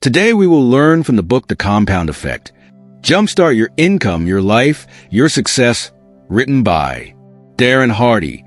Today we will learn from the book The Compound Effect. Jumpstart your income, your life, your success, written by Darren Hardy.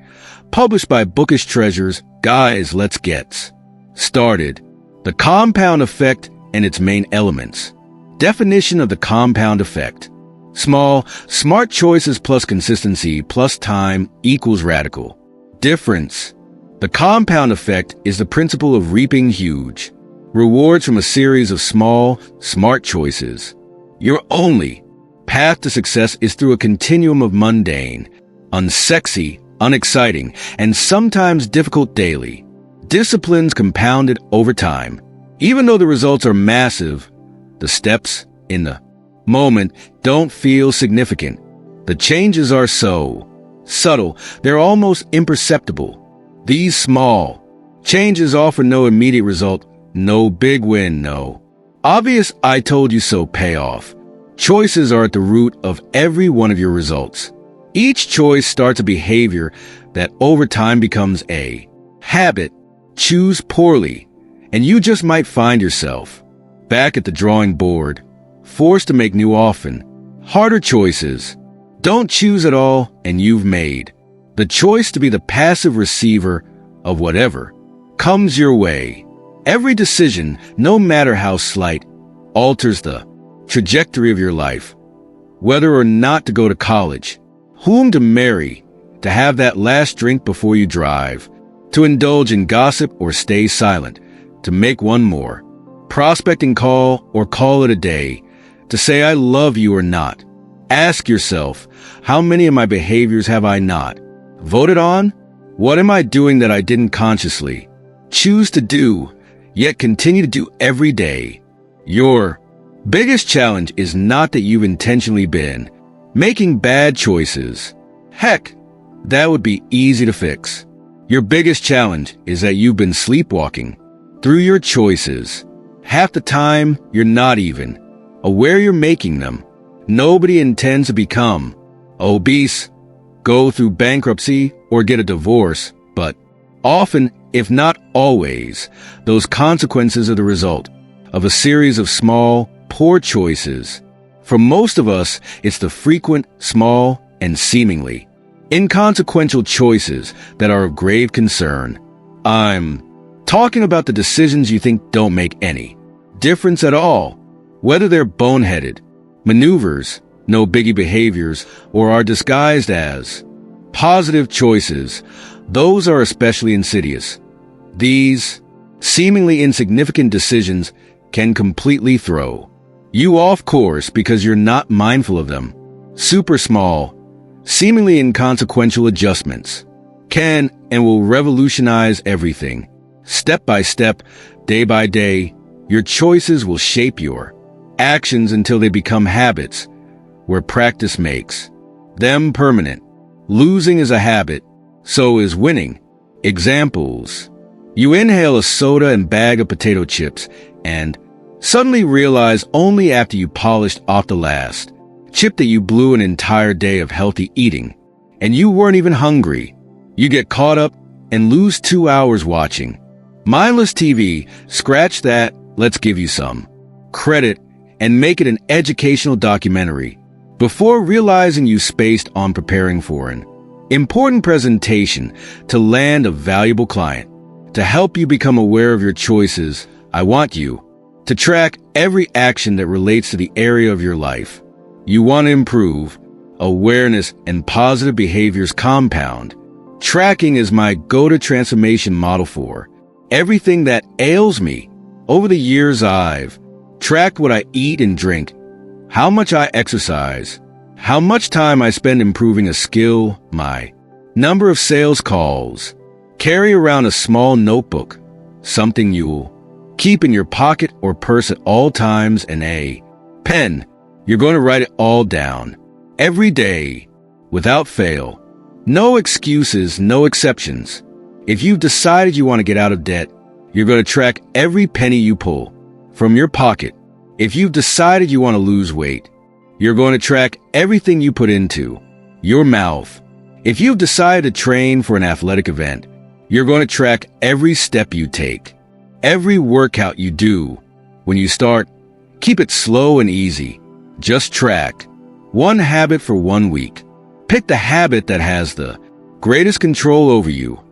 Published by Bookish Treasures. Guys, let's get started. The compound effect and its main elements. Definition of the compound effect. Small, smart choices plus consistency plus time equals radical. Difference. The compound effect is the principle of reaping huge rewards from a series of small, smart choices. Your only path to success is through a continuum of mundane, unsexy, unexciting, and sometimes difficult daily disciplines compounded over time. Even though the results are massive, the steps in the moment don't feel significant. The changes are so subtle, they're almost imperceptible. These small changes offer no immediate result, no big win, no obvious I told you so payoff. Choices are at the root of every one of your results. Each choice starts a behavior that over time becomes a habit. Choose poorly, and you just might find yourself back at the drawing board, forced to make new, often harder choices. Don't choose at all, and you've made the choice to be the passive receiver of whatever comes your way. Every decision, no matter how slight, alters the trajectory of your life. Whether or not to go to college, whom to marry, to have that last drink before you drive, to indulge in gossip or stay silent, to make one more prospecting call or call it a day, to say I love you or not. Ask yourself, how many of my behaviors have I not voted on? What am I doing that I didn't consciously choose to do, yet continue to do every day? Your biggest challenge is not that you've intentionally been making bad choices. Heck, that would be easy to fix. Your biggest challenge is that you've been sleepwalking through your choices. Half the time, you're not even aware you're making them. Nobody intends to become obese, go through bankruptcy, or get a divorce, but often, if not always, those consequences are the result of a series of small, poor choices. For most of us, it's the frequent, small, and seemingly inconsequential choices that are of grave concern. I'm talking about the decisions you think don't make any difference at all, whether they're boneheaded maneuvers, no biggie behaviors, or are disguised as positive choices. Those are especially insidious. These seemingly insignificant decisions can completely throw you off course because you're not mindful of them. Super small, seemingly inconsequential adjustments can and will revolutionize everything. Step by step, day by day, your choices will shape your actions until they become habits, where practice makes them permanent. Losing is a habit, so is winning. Examples. You inhale a soda and bag of potato chips and suddenly realize only after you polished off the last chip that you blew an entire day of healthy eating, and you weren't even hungry. You get caught up and lose 2 hours watching mindless TV. Scratch that, let's give you some credit and make it an educational documentary before realizing you spaced on preparing for an important presentation to land a valuable client. To help you become aware of your choices, I want you to track every action that relates to the area of your life you want to improve. Awareness and positive behaviors compound. Tracking is my go-to transformation model for everything that ails me. Over the years, I've tracked what I eat and drink, how much I exercise, how much time I spend improving a skill, my number of sales calls. Carry around a small notebook, something you'll keep in your pocket or purse at all times, and a pen. You're going to write it all down every day, without fail. No excuses, no exceptions. If you've decided you want to get out of debt, you're going to track every penny you pull from your pocket. If you've decided you want to lose weight, you're going to track everything you put into your mouth. If you've decided to train for an athletic event, you're going to track every step you take, every workout you do. When you start, keep it slow and easy. Just track one habit for 1 week. Pick the habit that has the greatest control over you.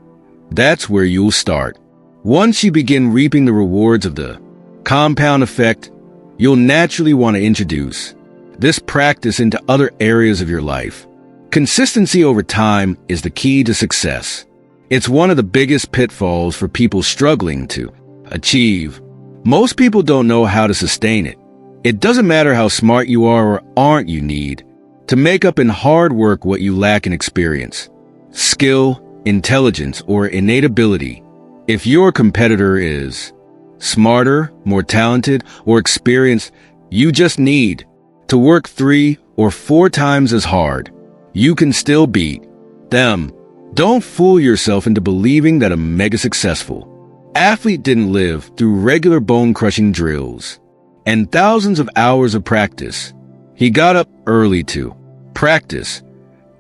That's where you'll start. Once you begin reaping the rewards of the compound effect, you'll naturally want to introduce this practice into other areas of your life. Consistency over time is the key to success. It's one of the biggest pitfalls for people struggling to achieve. Most people don't know how to sustain it. It doesn't matter how smart you are or aren't, you need to make up in hard work what you lack in experience, skill, intelligence, or innate ability. If your competitor is smarter, more talented, or experienced, you just need to work 3 or 4 times as hard. You can still beat them. Don't fool yourself into believing that a mega successful athlete didn't live through regular bone-crushing drills and thousands of hours of practice. He got up early to practice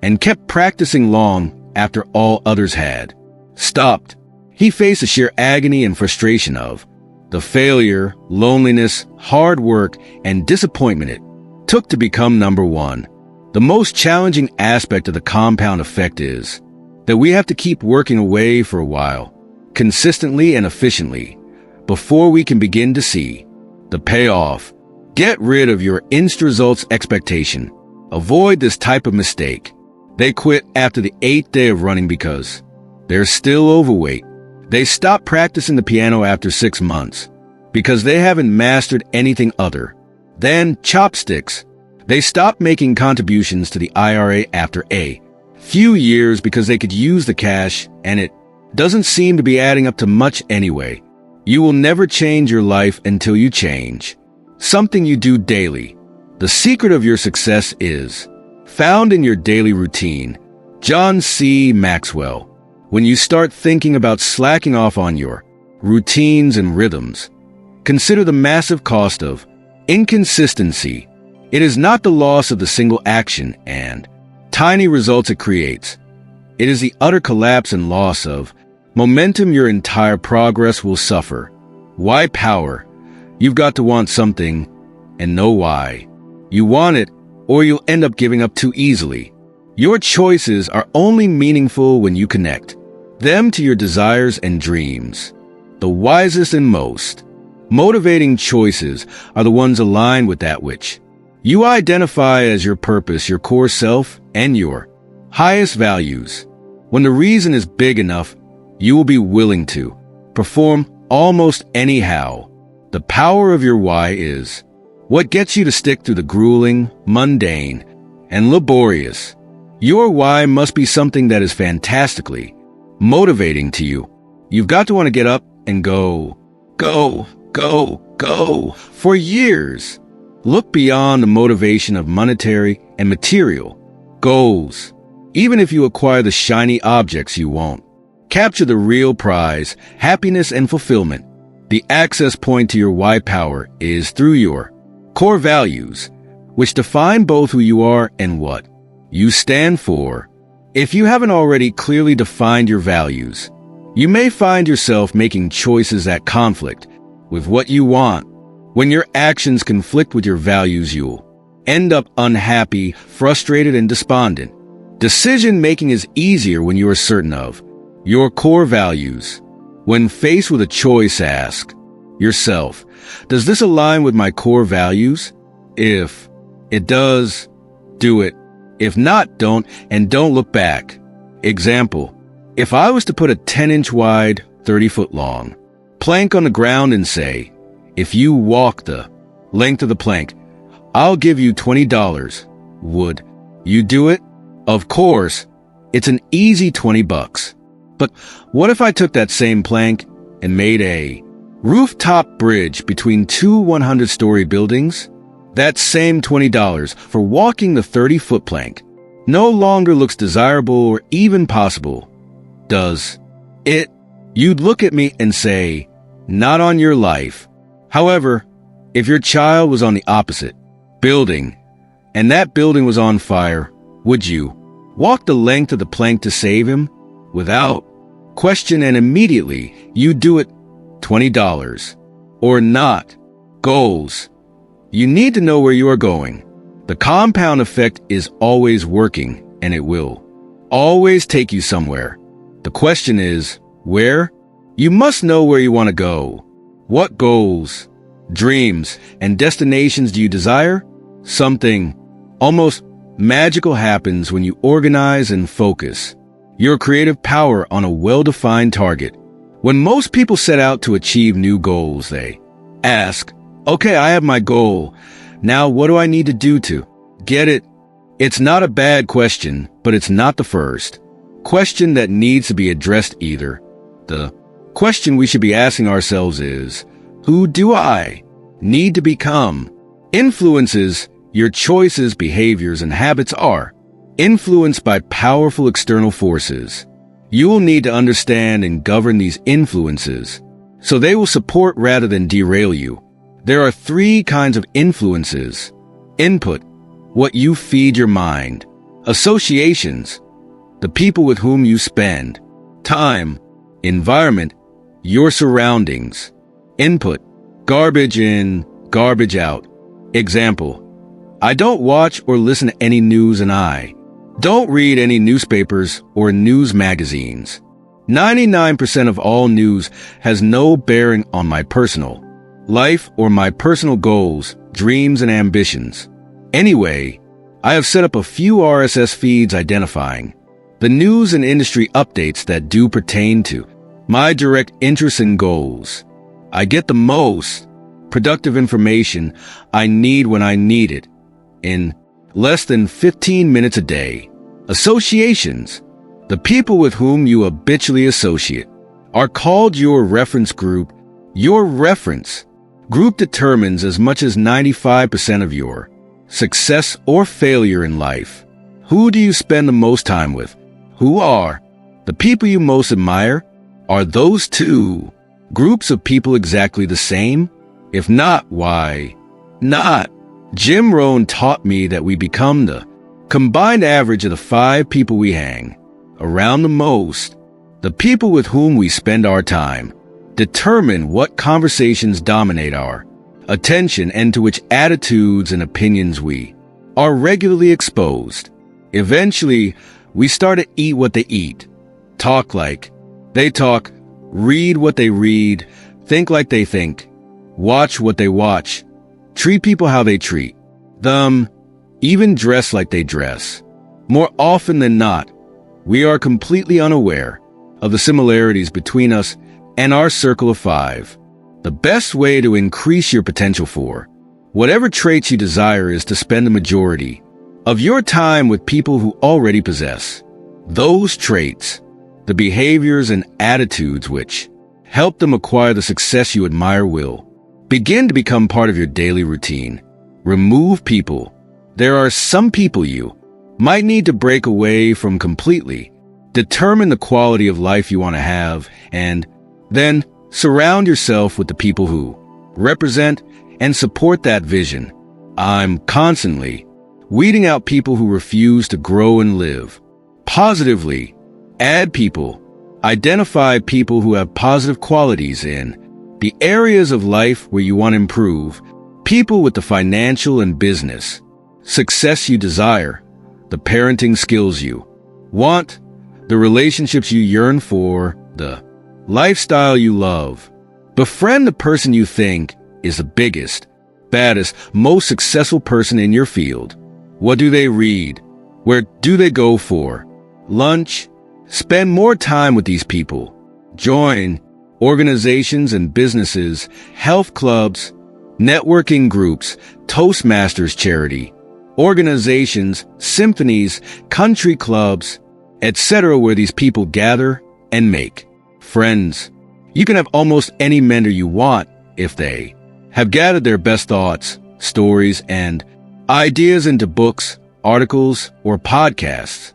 and kept practicing long after all others had stopped. He faced the sheer agony and frustration of the failure, loneliness, hard work, and disappointment it took to become number one. The most challenging aspect of the compound effect is that we have to keep working away for a while, consistently and efficiently, before we can begin to see the payoff. Get rid of your instant results expectation. Avoid this type of mistake. They quit after the 8th day of running because they're still overweight. They stop practicing the piano after 6 months because they haven't mastered anything other than chopsticks. They stop making contributions to the IRA after a few years because they could use the cash and it doesn't seem to be adding up to much anyway. You will never change your life until you change something you do daily. The secret of your success is found in your daily routine. John C. Maxwell. When you start thinking about slacking off on your routines and rhythms, consider the massive cost of inconsistency. It is not the loss of the single action and tiny results it creates. It is the utter collapse and loss of momentum. Your entire progress will suffer. Why power? You've got to want something and know why. You want it, or you'll end up giving up too easily. Your choices are only meaningful when you connect them to your desires and dreams. The wisest and most motivating choices are the ones aligned with that which you identify as your purpose, your core self, and your highest values. When the reason is big enough, you will be willing to perform almost anyhow. The power of your why is what gets you to stick through the grueling, mundane, and laborious. Your why must be something that is fantastically motivating to you. You've got to want to get up and go for years. Look beyond the motivation of monetary and material goals. Even if you acquire the shiny objects, you won't capture the real prize, happiness and fulfillment. The access point to your why power is through your core values, which define both who you are and what you stand for. If you haven't already clearly defined your values, you may find yourself making choices that conflict with what you want. When your actions conflict with your values, you'll end up unhappy, frustrated, and despondent. Decision-making is easier when you are certain of your core values. When faced with a choice, ask yourself, does this align with my core values? If it does, do it. If not, don't, and don't look back. Example, if I was to put a 10-inch wide, 30-foot long plank on the ground and say, if you walk the length of the plank, I'll give you $20. Would you do it? Of course, it's an easy $20. But what if I took that same plank and made a rooftop bridge between 2 100-story buildings? That same $20 for walking the 30-foot plank no longer looks desirable or even possible, does it? You'd look at me and say, not on your life. However, if your child was on the opposite building and that building was on fire, would you walk the length of the plank to save him? Without question, and immediately you do it. $20 or not. Goals. You need to know where you are going. The compound effect is always working, and it will always take you somewhere. The question is, where? You must know where you want to go. What goals, dreams, and destinations do you desire? Something almost magical happens when you organize and focus your creative power on a well-defined target. When most people set out to achieve new goals, they ask, okay, I have my goal. Now what do I need to do to get it? It's not a bad question, but it's not the first question that needs to be addressed either. The question we should be asking ourselves is, who do I need to become? Influences, your choices, behaviors, and habits are influenced by powerful external forces. You will need to understand and govern these influences so they will support rather than derail you. There are 3 kinds of influences. Input, what you feed your mind. Associations, the people with whom you spend time. Environment, your surroundings. Input, garbage in, garbage out. Example, I don't watch or listen to any news and I don't read any newspapers or news magazines. 99% of all news has no bearing on my personal life or my personal goals, dreams, and ambitions. Anyway, I have set up a few RSS feeds identifying the news and industry updates that do pertain to my direct interests and goals. I get the most productive information I need when I need it in less than 15 minutes a day. Associations, the people with whom you habitually associate, are called your reference group. Your reference group determines as much as 95% of your success or failure in life. Who do you spend the most time with? Who are the people you most admire? Are those 2 groups of people exactly the same? If not, why not? Jim Rohn taught me that we become the combined average of the 5 people we hang around the most. The people with whom we spend our time determine what conversations dominate our attention and to which attitudes and opinions we are regularly exposed. Eventually, we start to eat what they eat, talk like they talk, read what they read, think like they think, watch what they watch, treat people how they treat them, even dress like they dress. More often than not, we are completely unaware of the similarities between us and our circle of 5. The best way to increase your potential for whatever traits you desire is to spend the majority of your time with people who already possess those traits, the behaviors and attitudes which help them acquire the success you admire will begin to become part of your daily routine. Remove people. There are some people you might need to break away from completely. Determine the quality of life you want to have, and then surround yourself with the people who represent and support that vision. I'm constantly weeding out people who refuse to grow and live positively. Add people. Identify people who have positive qualities in the areas of life where you want to improve. People with the financial and business success you desire, the parenting skills you want, the relationships you yearn for, the lifestyle you love. Befriend the person you think is the biggest, baddest, most successful person in your field. What do they read? Where do they go for lunch? Spend more time with these people. Join organizations and businesses, health clubs, networking groups, Toastmasters charity, organizations, symphonies, country clubs, etc., where these people gather and make friends. You can have almost any mentor you want if they have gathered their best thoughts, stories, and ideas into books, articles, or podcasts.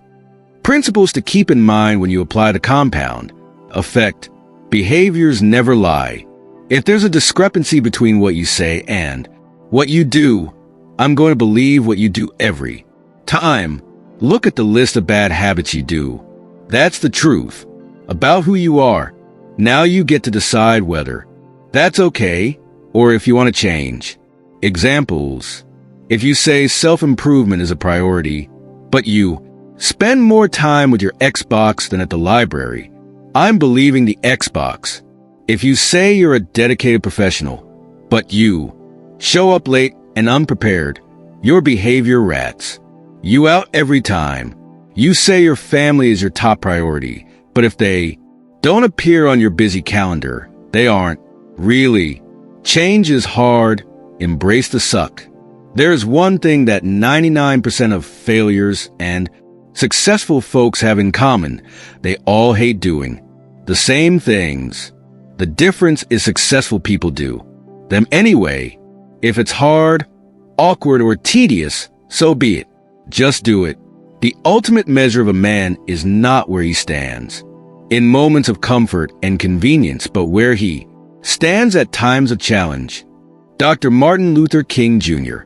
Principles to keep in mind when you apply the compound effect. Behaviors never lie. If there's a discrepancy between what you say and what you do, I'm going to believe what you do every time. Look at the list of bad habits you do. That's the truth about who you are. Now you get to decide whether that's okay. or if you want to change. Examples. If you say self-improvement is a priority, but you spend more time with your Xbox than at the library, I'm believing the Xbox. If you say you're a dedicated professional, but you show up late and unprepared, your behavior rats you out every time. You say your family is your top priority, but if they don't appear on your busy calendar, they aren't. Really. Change is hard. Embrace the suck. There's one thing that 99% of failures and successful folks have in common. They all hate doing the same things. The difference is successful people do them anyway. If it's hard, awkward, or tedious, so be it. Just do it. The ultimate measure of a man is not where he stands in moments of comfort and convenience, but where he stands at times of challenge. Dr. Martin Luther King Jr.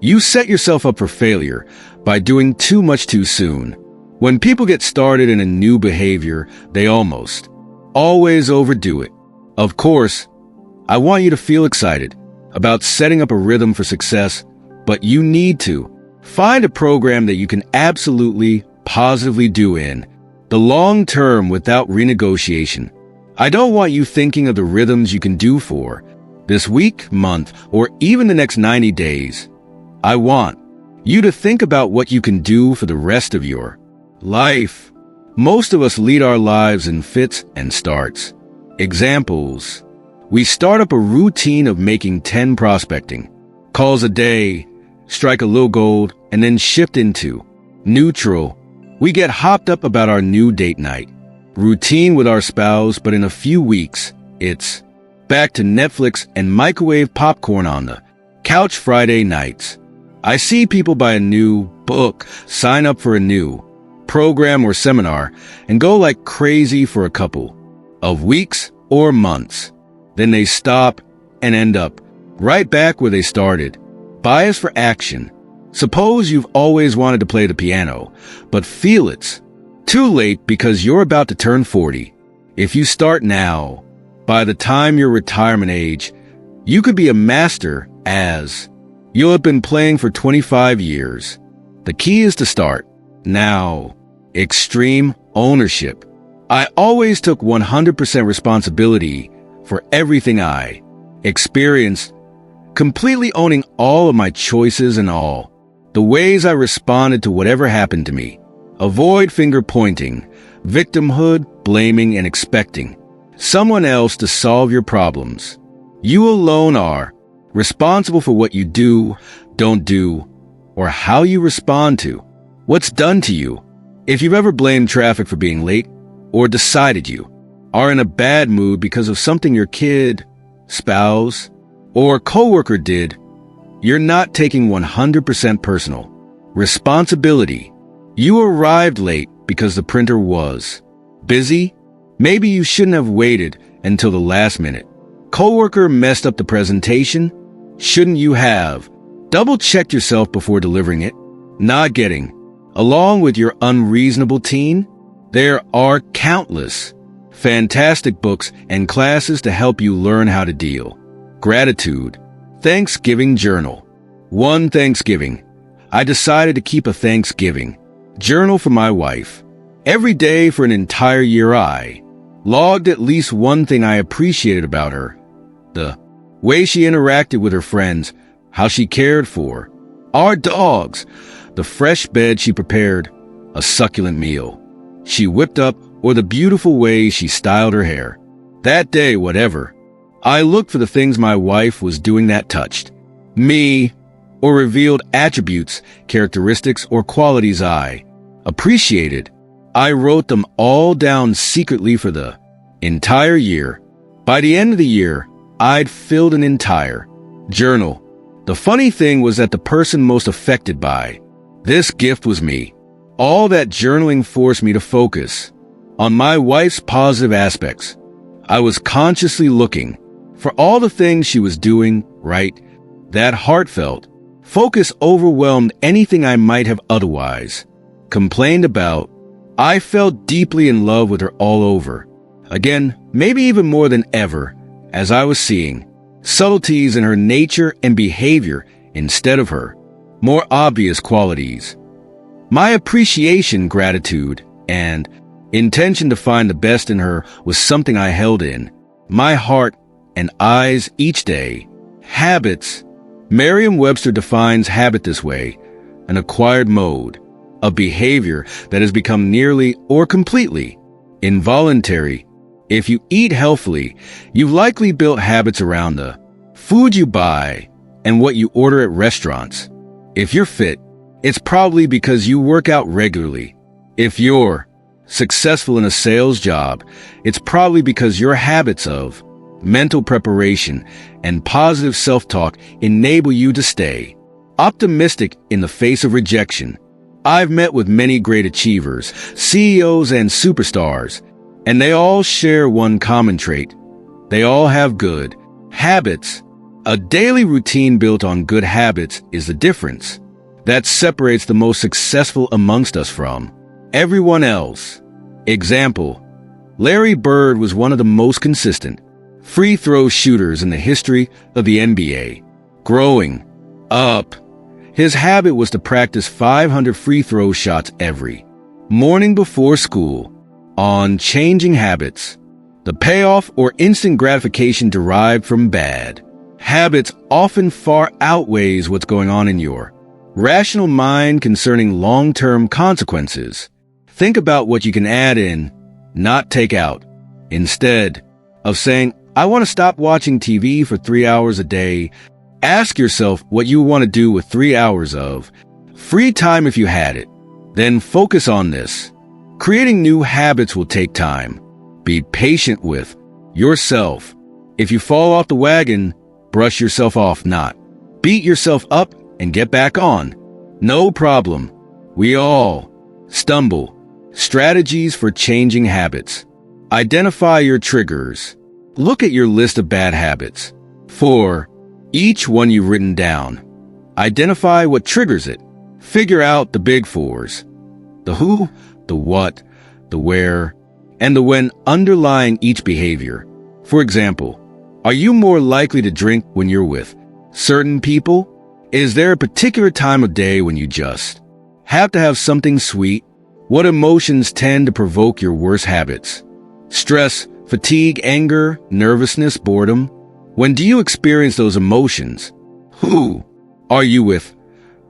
You set yourself up for failure by doing too much too soon. When people get started in a new behavior, they almost always overdo it. Of course, I want you to feel excited about setting up a rhythm for success, but you need to find a program that you can absolutely, positively do in the long term without renegotiation. I don't want you thinking of the rhythms you can do for this week, month, or even the next 90 days. I want you to think about what you can do for the rest of your life. Most of us lead our lives in fits and starts. Examples. We start up a routine of making 10 prospecting calls a day, strike a little gold, and then shift into neutral. We get hopped up about our new date night routine with our spouse, but in a few weeks, it's back to Netflix and microwave popcorn on the couch Friday nights. I see people buy a new book, sign up for a new program or seminar, and go like crazy for a couple of weeks or months. Then they stop and end up right back where they started. Bias for action. Suppose you've always wanted to play the piano, but feel it's too late because you're about to turn 40. If you start now, by the time your retirement age, you could be a master as you'll have been playing for 25 years. The key is to start now. Extreme ownership. I always took 100% responsibility for everything I experienced, completely owning all of my choices and all the ways I responded to whatever happened to me. Avoid finger pointing, victimhood, blaming, and expecting someone else to solve your problems. You alone are responsible for what you do, don't do, or how you respond to what's done to you. If you've ever blamed traffic for being late, or decided you are in a bad mood because of something your kid, spouse, or coworker did, you're not taking 100% personal responsibility. You arrived late because the printer was busy. Maybe you shouldn't have waited until the last minute. Coworker messed up the presentation. Shouldn't you have double-checked yourself before delivering it? Not getting along with your unreasonable teen? There are countless fantastic books and classes to help you learn how to deal. Gratitude. Thanksgiving journal. One Thanksgiving, I decided to keep a Thanksgiving journal for my wife. Every day for an entire year I logged at least one thing I appreciated about her. The way she interacted with her friends, how she cared for our dogs, the fresh bed she prepared, a succulent meal she whipped up, or the beautiful way she styled her hair. That day, whatever, I looked for the things my wife was doing that touched me, or revealed attributes, characteristics, or qualities I appreciated. I wrote them all down secretly for the entire year. By the end of the year, I'd filled an entire journal. The funny thing was that the person most affected by this gift was me. All that journaling forced me to focus on my wife's positive aspects. I was consciously looking for all the things she was doing right. That heartfelt focus overwhelmed anything I might have otherwise complained about. I fell deeply in love with her all over again, maybe even more than ever, as I was seeing subtleties in her nature and behavior instead of her more obvious qualities. My appreciation, gratitude, and intention to find the best in her was something I held in my heart and eyes each day. Habits. Merriam-Webster defines habit this way: an acquired mode of behavior that has become nearly or completely involuntary. If you eat healthily, you've likely built habits around the food you buy and what you order at restaurants. If you're fit, it's probably because you work out regularly. If you're successful in a sales job, it's probably because your habits of mental preparation and positive self-talk enable you to stay optimistic in the face of rejection. I've met with many great achievers, CEOs and superstars, and they all share one common trait. They all have good habits. A daily routine built on good habits is the difference that separates the most successful amongst us from everyone else. Example: Larry Bird was one of the most consistent free throw shooters in the history of the NBA. Growing up, his habit was to practice 500 free throw shots every morning before school. On changing habits, the payoff or instant gratification derived from bad habits often far outweighs what's going on in your rational mind concerning long-term consequences. Think about what you can add in, not take out. Instead of saying, "I want to stop watching TV for 3 hours a day," ask yourself what you want to do with 3 hours of free time if you had it. Then focus on this. Creating new habits will take time. Be patient with yourself. If you fall off the wagon, brush yourself off, not beat yourself up and get back on. No problem. We all stumble. Strategies for changing habits. Identify your triggers. Look at your list of bad habits. For each one you've written down, identify what triggers it. Figure out the big fours: the who, the what, the where, and the when underlying each behavior. For example, are you more likely to drink when you're with certain people? Is there a particular time of day when you just have to have something sweet? What emotions tend to provoke your worst habits? Stress, fatigue, anger, nervousness, boredom? When do you experience those emotions? Who are you with?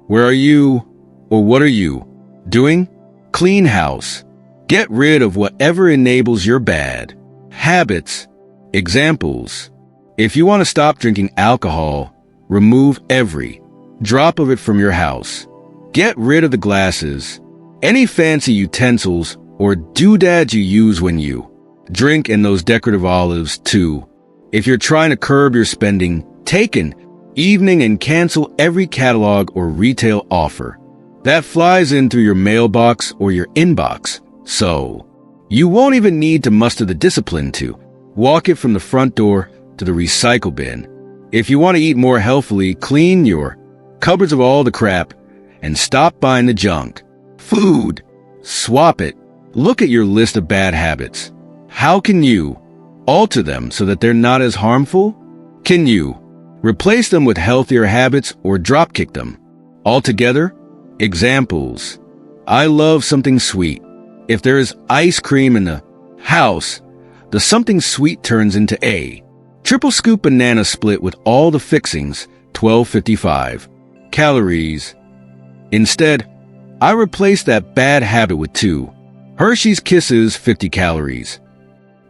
Where are you, or what are you doing? Clean house. Get rid of whatever enables your bad habits. Examples: if you want to stop drinking alcohol, remove every drop of it from your house. Get rid of the glasses, any fancy utensils or doodads you use when you drink, and those decorative olives too. If you're trying to curb your spending, take an evening and cancel every catalog or retail offer that flies in through your mailbox or your inbox, so you won't even need to muster the discipline to walk it from the front door to the recycle bin. If you want to eat more healthily, clean your cupboards of all the crap and stop buying the junk food. Swap it. Look at your list of bad habits. How can you alter them so that they're not as harmful? Can you replace them with healthier habits or dropkick them altogether? Examples: I love something sweet. If there is ice cream in the house, the something sweet turns into a triple scoop banana split with all the fixings, 1255 calories. Instead, I replaced that bad habit with 2 Hershey's Kisses, 50 calories.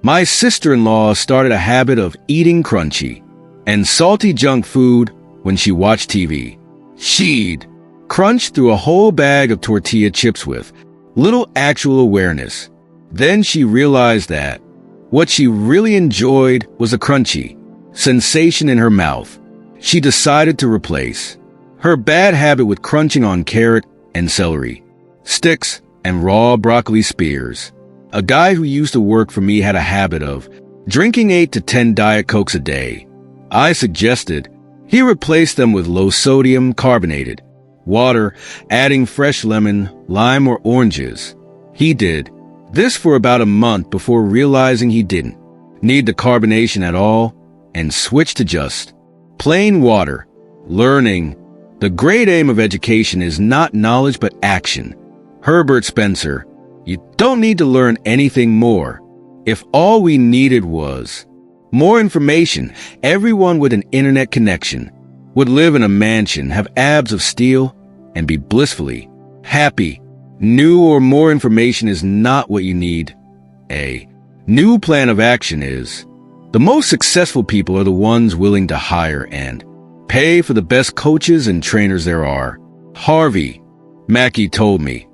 My sister-in-law started a habit of eating crunchy and salty junk food when she watched TV. She'd crunch through a whole bag of tortilla chips with little actual awareness. Then she realized that what she really enjoyed was a crunchy sensation in her mouth. She decided to replace her bad habit with crunching on carrot and celery sticks and raw broccoli spears. A guy who used to work for me had a habit of drinking 8 to 10 Diet Cokes a day. I suggested he replace them with low-sodium carbonated water, adding fresh lemon, lime, or oranges. He did this for about a month before realizing he didn't need the carbonation at all and switched to just Plain water. Learning. The great aim of education is not knowledge but action. Herbert Spencer. You don't need to learn anything more. If all we needed was more information, everyone with an internet connection would live in a mansion, have abs of steel, and be blissfully happy. New or more information is not what you need. A new plan of action is. The most successful people are the ones willing to hire and pay for the best coaches and trainers there are. Harvey Mackey told me,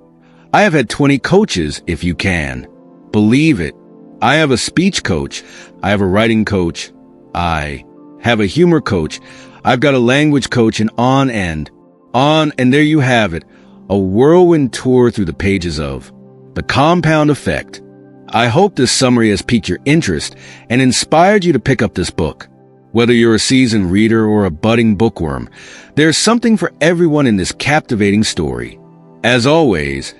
I have had 20 coaches if you can. Believe it. I have a speech coach. I have a writing coach. I have a humor coach. I've got a language coach, and on, and there you have it. A whirlwind tour through the pages of The Compound Effect. I hope this summary has piqued your interest and inspired you to pick up this book. Whether you're a seasoned reader or a budding bookworm, there's something for everyone in this captivating story. As always,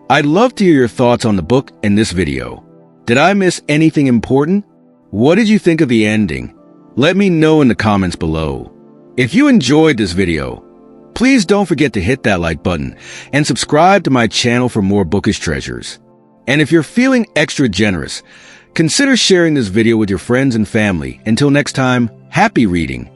I'd love to hear your thoughts on the book in this video. Did I miss anything important? What did you think of the ending? Let me know in the comments below. If you enjoyed this video, please don't forget to hit that like button and subscribe to my channel for more bookish treasures. And if you're feeling extra generous, consider sharing this video with your friends and family. Until next time, happy reading.